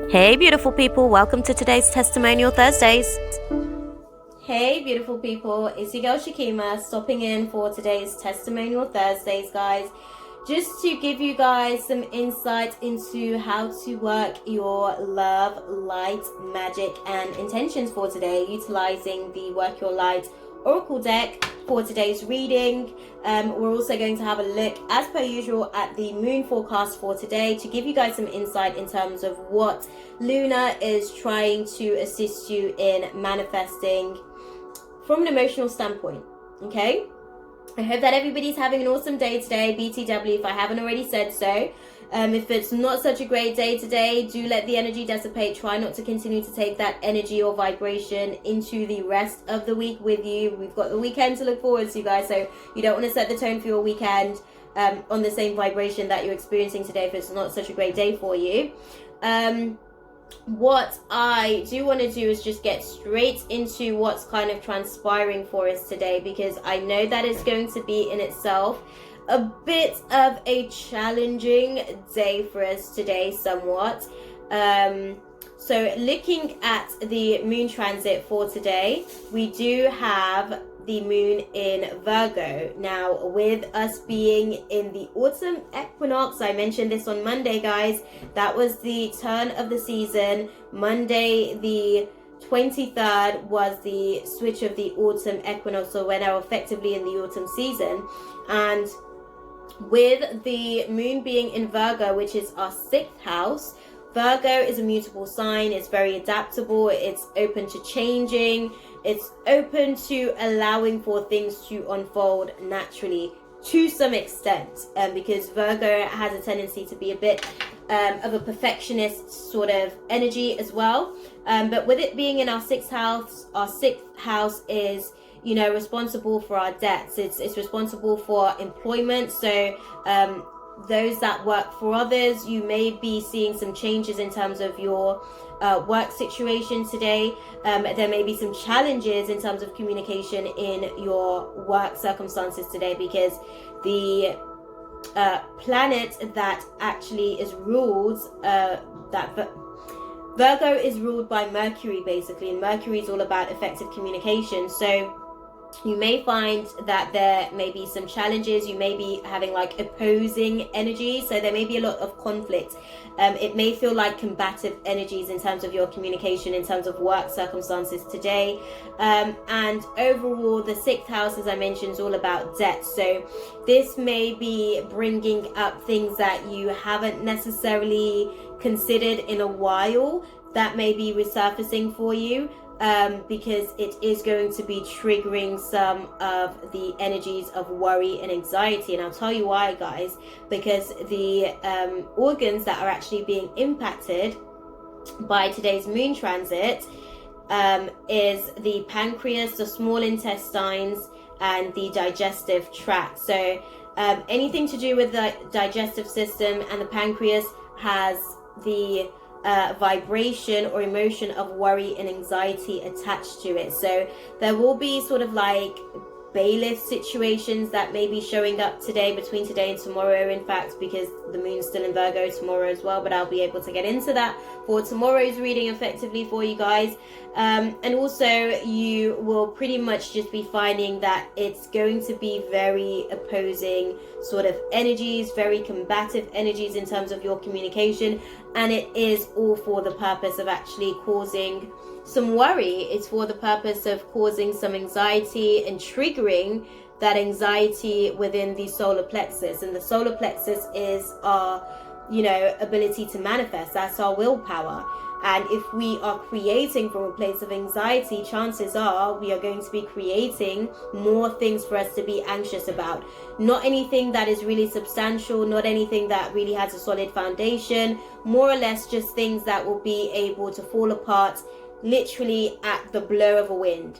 Hey, beautiful people, welcome to today's Testimonial Thursdays. Hey, beautiful people, it's your girl Shakima stopping in for today's Testimonial Thursdays, guys. Just to give you guys some insight into how to work your love, light, magic, and intentions for today, utilizing the Work Your Light Oracle deck for today's reading. We're also going to have a look, as per usual, at the moon forecast for today to give you guys some insight in terms of what Luna is trying to assist you in manifesting from an emotional standpoint. Okay, I hope that everybody's having an awesome day today. BTW, if I haven't already said so. If it's not such a great day today, do let the energy dissipate. Try not to continue to take that energy or vibration into the rest of the week with you. We've got the weekend to look forward to, guys, so you don't want to set the tone for your weekend on the same vibration that you're experiencing today if it's not such a great day for you. What I do want to do is just get straight into what's kind of transpiring for us today, because I know that is going to be in itself a bit of a challenging day for us today, somewhat. So looking at the moon transit for today, we do have the moon in Virgo. Now, with us being in the autumn equinox, I mentioned this on Monday, guys, that was the turn of the season. Monday the 23rd was the switch of the autumn equinox, so we're now effectively in the autumn season. And with the moon being in Virgo, which is our 6th house, Virgo is a mutable sign. It's very adaptable. It's open to changing. It's open to allowing for things to unfold naturally to some extent, because Virgo has a tendency to be a bit of a perfectionist sort of energy as well. But with it being in our 6th house is, you know, responsible for our debts. It's responsible for employment. So those that work for others, you may be seeing some changes in terms of your work situation today. There may be some challenges in terms of communication in your work circumstances today, because the planet that actually is ruled, Virgo is ruled by Mercury, basically, and Mercury is all about effective communication. So you may find that there may be some challenges. You may be having like opposing energies, so there may be a lot of conflict. It may feel like combative energies in terms of your communication, in terms of work circumstances today. And overall, the 6th house, as I mentioned, is all about debt. So this may be bringing up things that you haven't necessarily considered in a while that may be resurfacing for you. Because it is going to be triggering some of the energies of worry and anxiety. And I'll tell you why, guys, because the organs that are actually being impacted by today's moon transit is the pancreas, the small intestines, and the digestive tract. So anything to do with the digestive system and the pancreas has the vibration or emotion of worry and anxiety attached to it. So there will be sort of like bailiff situations that may be showing up today, between today and tomorrow, in fact, because the moon's still in Virgo tomorrow as well, but I'll be able to get into that for tomorrow's reading effectively for you guys. And also you will pretty much just be finding that it's going to be very opposing sort of energies, very combative energies in terms of your communication, and it is all for the purpose of actually causing some worry. It's for the purpose of causing some anxiety and triggering that anxiety within the solar plexus. And the solar plexus is our, you know, ability to manifest. That's our willpower. And if we are creating from a place of anxiety, chances are we are going to be creating more things for us to be anxious about. Not anything that is really substantial, not anything that really has a solid foundation, more or less just things that will be able to fall apart literally at the blow of a wind,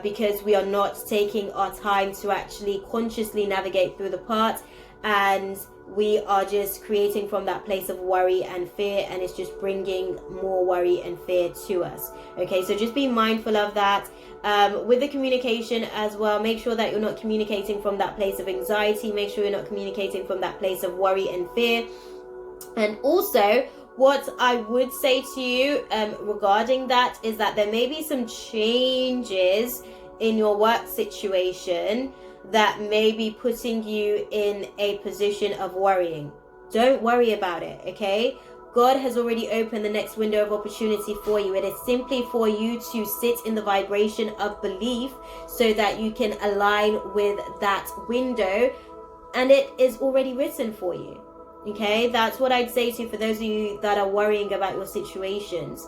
because we are not taking our time to actually consciously navigate through the part, and we are just creating from that place of worry and fear, and it's just bringing more worry and fear to us. Okay, so just be mindful of that. With the communication as well, make sure that you're not communicating from that place of anxiety. Make sure you're not communicating from that place of worry and fear. And also, What I would say to you regarding that is that there may be some changes in your work situation that may be putting you in a position of worrying. Don't worry about it, okay? God has already opened the next window of opportunity for you. It is simply for you to sit in the vibration of belief so that you can align with that window, and it is already written for you. Okay, that's what I'd say to you for those of you that are worrying about your situations.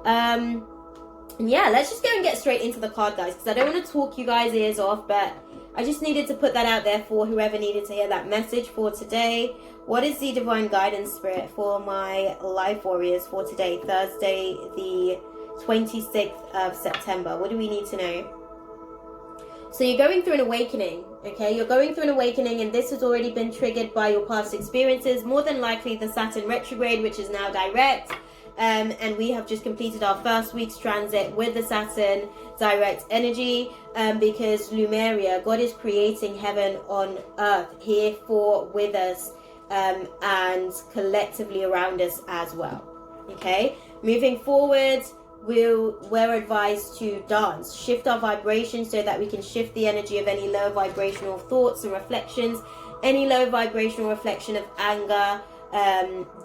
Yeah, let's just go and get straight into the card, guys, because I don't want to talk you guys' ears off, but I just needed to put that out there for whoever needed to hear that message for today. What is the divine guidance spirit for my L.I.F.E Warriors for today, Thursday, the 26th of September? What do we need to know? So you're going through an awakening, okay? You're going through an awakening, and this has already been triggered by your past experiences, more than likely the Saturn retrograde, which is now direct. And we have just completed our first week's transit with the Saturn direct energy, because Lumeria, God is creating heaven on earth here for with us, and collectively around us as well. Okay, moving forward, we're advised to dance, shift our vibration so that we can shift the energy of any low vibrational thoughts and reflections, any low vibrational reflection of anger,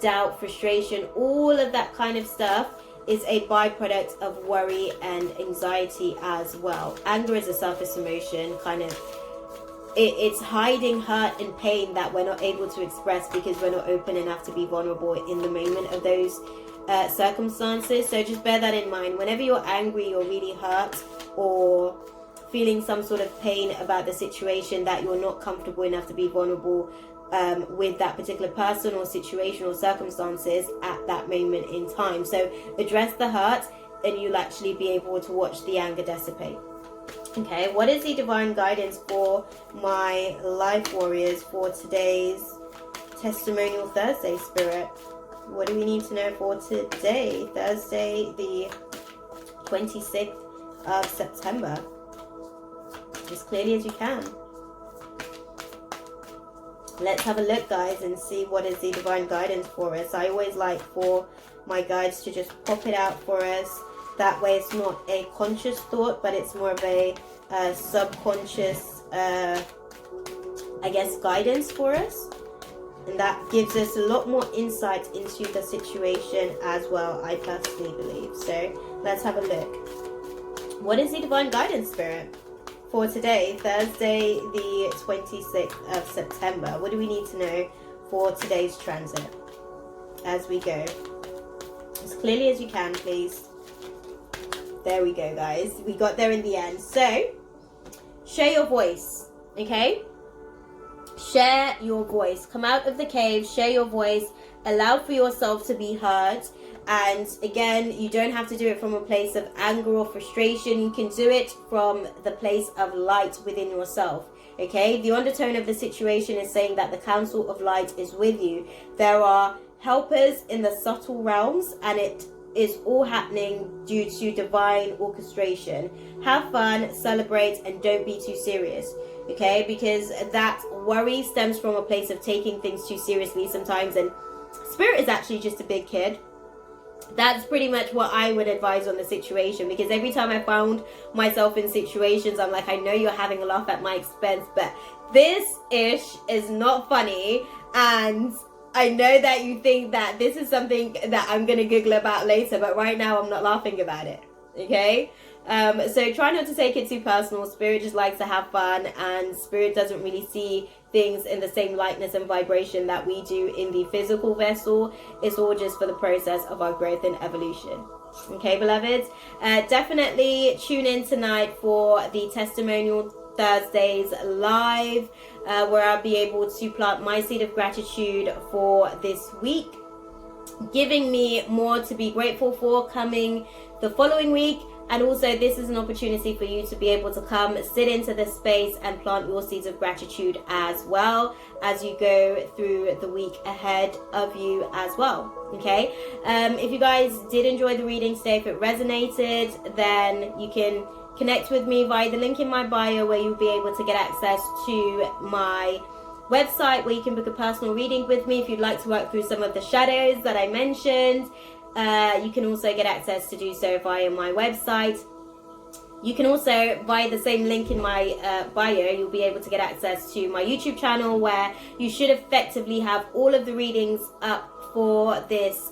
doubt, frustration, all of that kind of stuff is a byproduct of worry and anxiety as well. Anger is a surface emotion, kind of it's hiding hurt and pain that we're not able to express because we're not open enough to be vulnerable in the moment of those circumstances. So just bear that in mind. Whenever you're angry or really hurt or feeling some sort of pain about the situation, that you're not comfortable enough to be vulnerable with that particular person or situation or circumstances at that moment in time. So address the hurt and you'll actually be able to watch the anger dissipate. Okay, what is the divine guidance for my L.I.F.E Warriors for today's Testimonial Thursday, Spirit? What do we need to know for today, Thursday, the 26th of September? As clearly as you can. Let's have a look, guys, and see what is the divine guidance for us. I always like for my guides to just pop it out for us. That way it's not a conscious thought, but it's more of a subconscious, I guess, guidance for us. And that gives us a lot more insight into the situation as well, I personally believe. So let's have a look. What is the divine guidance, Spirit, for today, Thursday, the 26th of September? What do we need to know for today's transit as we go? As clearly as you can, please. There we go, guys. We got there in the end. So, share your voice, okay? Share your voice. Come out of the cave, share your voice. Allow for yourself to be heard. And again, you don't have to do it from a place of anger or frustration. You can do it from the place of light within yourself. Okay? The undertone of the situation is saying that the council of light is with you. There are helpers in the subtle realms, and it is all happening due to divine orchestration. Have fun, celebrate, and don't be too serious. Okay? Because that worry stems from a place of taking things too seriously sometimes, and Spirit is actually just a big kid. That's pretty much what I would advise on the situation, because every time I found myself in situations, I'm like, I know you're having a laugh at my expense, but this ish is not funny, and I know that you think that this is something that I'm going to giggle about later, but right now I'm not laughing about it, okay? So try not to take it too personal. Spirit just likes to have fun, and Spirit doesn't really see things in the same lightness and vibration that we do in the physical vessel. It's all just for the process of our growth and evolution. Okay, beloveds? Definitely tune in tonight for the Testimonial Thursdays live, where I'll be able to plant my seed of gratitude for this week, giving me more to be grateful for coming the following week. And also, this is an opportunity for you to be able to come sit into this space and plant your seeds of gratitude as well as you go through the week ahead of you as well. Okay, if you guys did enjoy the reading today, if it resonated, then you can connect with me via the link in my bio, where you'll be able to get access to my website where you can book a personal reading with me if you'd like to work through some of the shadows that I mentioned. You can also get access to do so via my website. You can also, via the same link in my bio, you'll be able to get access to my YouTube channel, where you should effectively have all of the readings up for this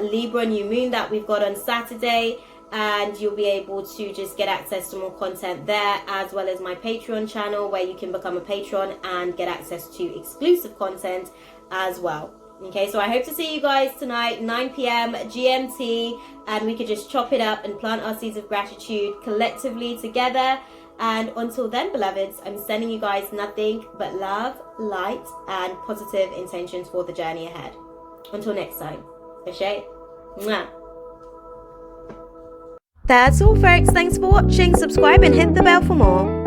Libra new moon that we've got on Saturday, and you'll be able to just get access to more content there, as well as my Patreon channel, where you can become a patron and get access to exclusive content as well. Okay, so I hope to see you guys tonight, 9 p.m. GMT, and we could just chop it up and plant our seeds of gratitude collectively together. And until then, beloveds, I'm sending you guys nothing but love, light, and positive intentions for the journey ahead. Until next time. Ashe. Mwah. That's all, folks. Thanks for watching. Subscribe and hit the bell for more.